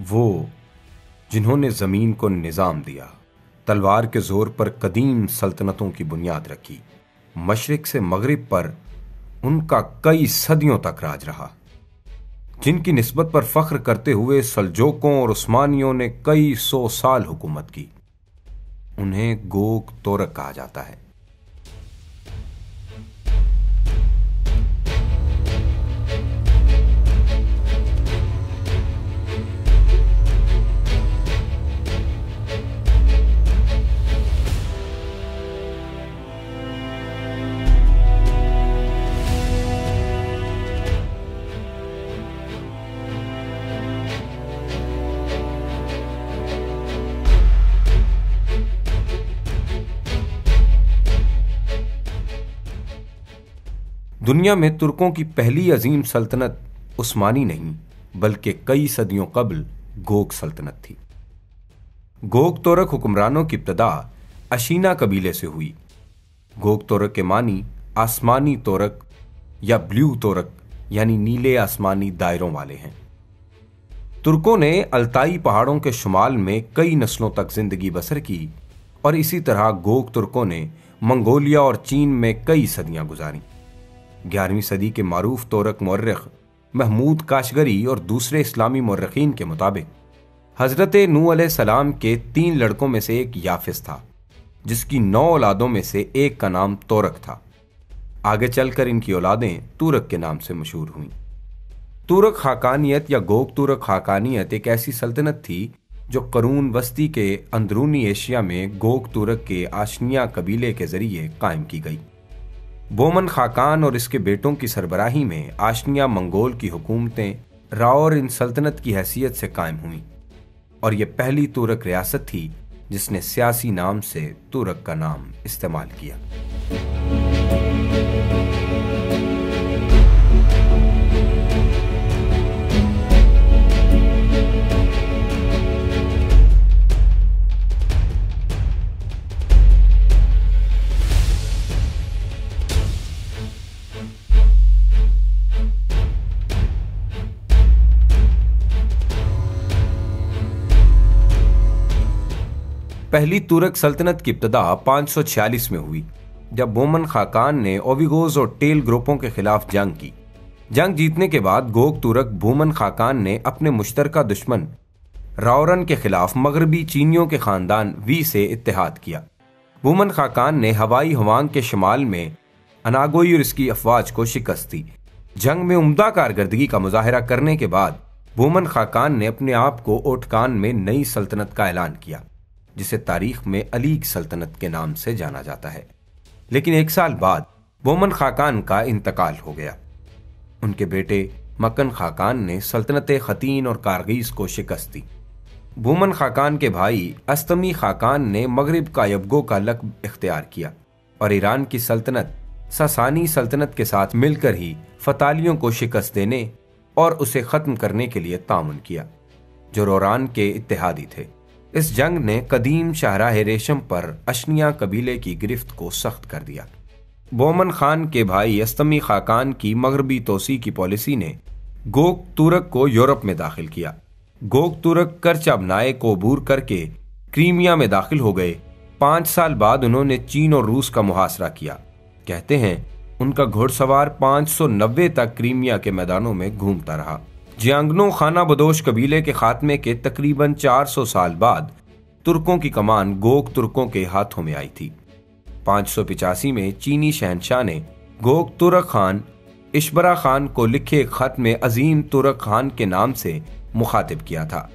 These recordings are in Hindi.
वो जिन्होंने ज़मीन को निज़ाम दिया, तलवार के ज़ोर पर कदीम सल्तनतों की बुनियाद रखी, मशरिक से मगरिब पर उनका कई सदियों तक राज रहा, जिनकी निस्बत पर फ़ख्र करते हुए सल्जोकों और उस्मानियों ने कई 100 साल हुकूमत की, उन्हें गोक तोरक कहा जाता है। दुनिया में तुर्कों की पहली अजीम सल्तनत उस्मानी नहीं बल्कि कई सदियों कबल गोक सल्तनत थी। गोक तोरक हुक्मरानों की इब्तदा अशीना कबीले से हुई। गोक तोरक के मानी आसमानी तोरक या ब्लू तोरक यानी नीले आसमानी दायरों वाले हैं। तुर्कों ने अल्ताई पहाड़ों के शुमाल में कई नस्लों तक जिंदगी बसर की और इसी तरह गोक तुर्कों ने मंगोलिया और चीन में कई सदियां गुजारी। 11वीं सदी के मारूफ तोरक मौर्रिख महमूद काशगरी और दूसरे इस्लामी मौर्रिखीन के मुताबिक हजरत नूह अलैहिस्सलाम के 3 लड़कों में से एक याफिस था, जिसकी 9 औलादों में से एक का नाम तोरक था। आगे चलकर इनकी औलादें तुरक के नाम से मशहूर हुईं। तुरक खाकानियत या गोक तुरक खाकानियत एक ऐसी सल्तनत थी जो करून वस्ती के अंदरूनी एशिया में गोक तुरक के आशनिया कबीले के जरिए कायम की गई। बोमन खाकान और इसके बेटों की सरबराही में आशनिया मंगोल की हुकूमतें रावर इन सल्तनत की हैसियत से कायम हुईं और यह पहली तुरक रियासत थी जिसने सियासी नाम से तुरक का नाम इस्तेमाल किया। पहली तुरक सल्तनत की इब्तदा 546 में हुई, जब बोमन खाकान ने ओविगोज और टेल ग्रुपों के खिलाफ जंग की। जंग जीतने के बाद गोक तुरक बोमन खाकान ने अपने मुश्तरका दुश्मन रावरन के खिलाफ मगरबी चीनियों के खानदान वी से इत्तेहाद किया। बोमन खाकान ने हवाई हवांग के शुमाल में अनागोई और इसकी अफवाज को शिकस्त दी। जंग में उम्दा कारकर्दगी का मुजाहरा करने के बाद बोमन खाकान ने अपने आप को ओटकान में नई सल्तनत का ऐलान किया, जिसे तारीख में अलीग सल्तनत के नाम से जाना जाता है। लेकिन 1 साल बाद बोमन खाकान का इंतकाल हो गया। उनके बेटे मक्कन खाकान ने सल्तनत खतीन और कारगीज को शिकस्त दी। बोमन खाकान के भाई अस्तमी खाकान ने मगरिब का यबगो का लक़्ब इख्तियार किया और ईरान की सल्तनत सासानी सल्तनत के साथ मिलकर ही फतालियों को शिकस्त देने और उसे ख़त्म करने के लिए तामुन किया, जो रोरान के इत्तेहादी थे। इस जंग ने कदीम शाहराह रेशम पर अशनिया कबीले की गिरफ्त को सख्त कर दिया। बोमन खान के भाई अस्तमी खाकान की मगरबी तोसी की पॉलिसी ने गोक तुरक को यूरोप में दाखिल किया। गोक तुरक करचाबनाए को अबूर करके क्रीमिया में दाखिल हो गए। 5 साल बाद उन्होंने चीन और रूस का मुहासरा किया। कहते हैं उनका घुड़सवार 590 तक क्रीमिया के मैदानों में घूमता रहा। जियांगनो खाना बदोश कबीले के खात्मे के तकरीबन 400 साल बाद तुर्कों की कमान गोक तुर्कों के हाथों में आई थी। 585 में चीनी शहनशाह ने गोक तुरक खान इशबरा खान को लिखे एक खत में अजीम तुरक खान के नाम से मुखातिब किया था।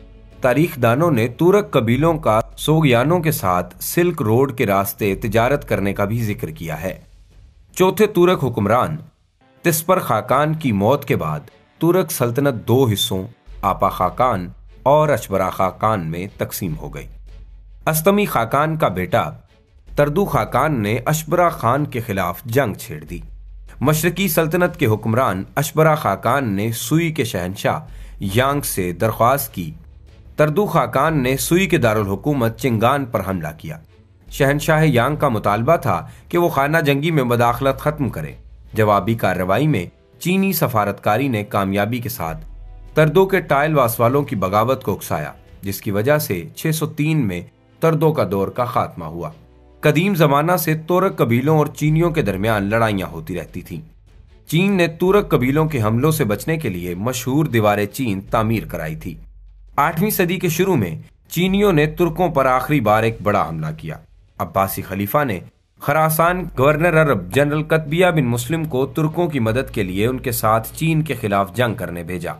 तारीखदानों ने तुरक कबीलों का सोगयानों के साथ सिल्क रोड के रास्ते तिजारत करने का भी जिक्र किया है। चौथे तुरक हुक्मरान तिस्पर खाकान की मौत के बाद तुरक सल्तनत 2 हिस्सों आपा खाकान और अशबरा खाकान में तकसीम हो गई। अस्तमी खाकान का बेटा तरदू खाकान ने अशबरा खान के खिलाफ जंग छेड़ दी। मशरकी सल्तनत के हुक्मरान अशबरा खाकान ने सुई के शहनशाह यांग से दरख्वास्त की। तरदू खाकान ने सुई के दारुल हुकूमत चिंगान पर हमला किया। शहनशाह यांग का मुतालबा था कि वो खाना जंगी में मदाखलत खत्म करे। जवाबी कार्रवाई में चीनी सफारतकारी ने कामयाबी के साथ तर्दों के टाइल वासवालों की बगावत को उकसाया, जिसकी वजह से 603 में तर्दों का दौर का खात्मा हुआ। कदीम जमाना से तुर्क कबीलों और चीनियों के दरमियान लड़ाइयां होती रहती थीं। चीन ने तुर्क कबीलों के हमलों से बचने के लिए मशहूर दीवार चीन तामीर कराई थी। 8वीं सदी के शुरू में चीनियों ने तुर्कों पर आखिरी बार एक बड़ा हमला किया। अब्बासी खलीफा ने खरासान गवर्नर अरब जनरल कतबिया बिन मुस्लिम को तुर्कों की मदद के लिए उनके साथ चीन के खिलाफ जंग करने भेजा।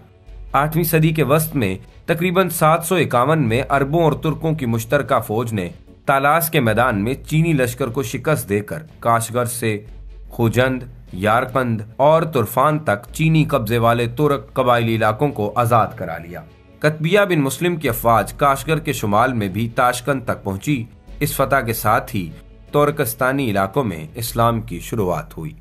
8वीं सदी के वस्त में तकरीबन 751 में अरबों और तुर्कों की मुश्तरका फौज ने तालास के मैदान में चीनी लश्कर को शिकस्त देकर काशगर से खुजंद, यारकंद और तुर्फान तक चीनी कब्जे वाले तुर्क कबायली इलाकों को आजाद करा लिया। कतबिया बिन मुस्लिम की अफवाज काशगर के शुमाल में भी ताशकंद तक पहुंची। इस फतह के साथ ही तुर्कस्तानी इलाकों में इस्लाम की शुरुआत हुई।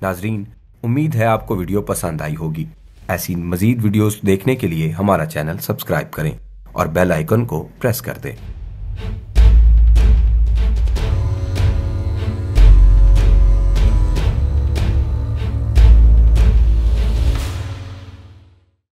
नाजरीन, उम्मीद है आपको वीडियो पसंद आई होगी। ऐसी मजीद वीडियोस देखने के लिए हमारा चैनल सब्सक्राइब करें और बेल आइकन को प्रेस कर दें।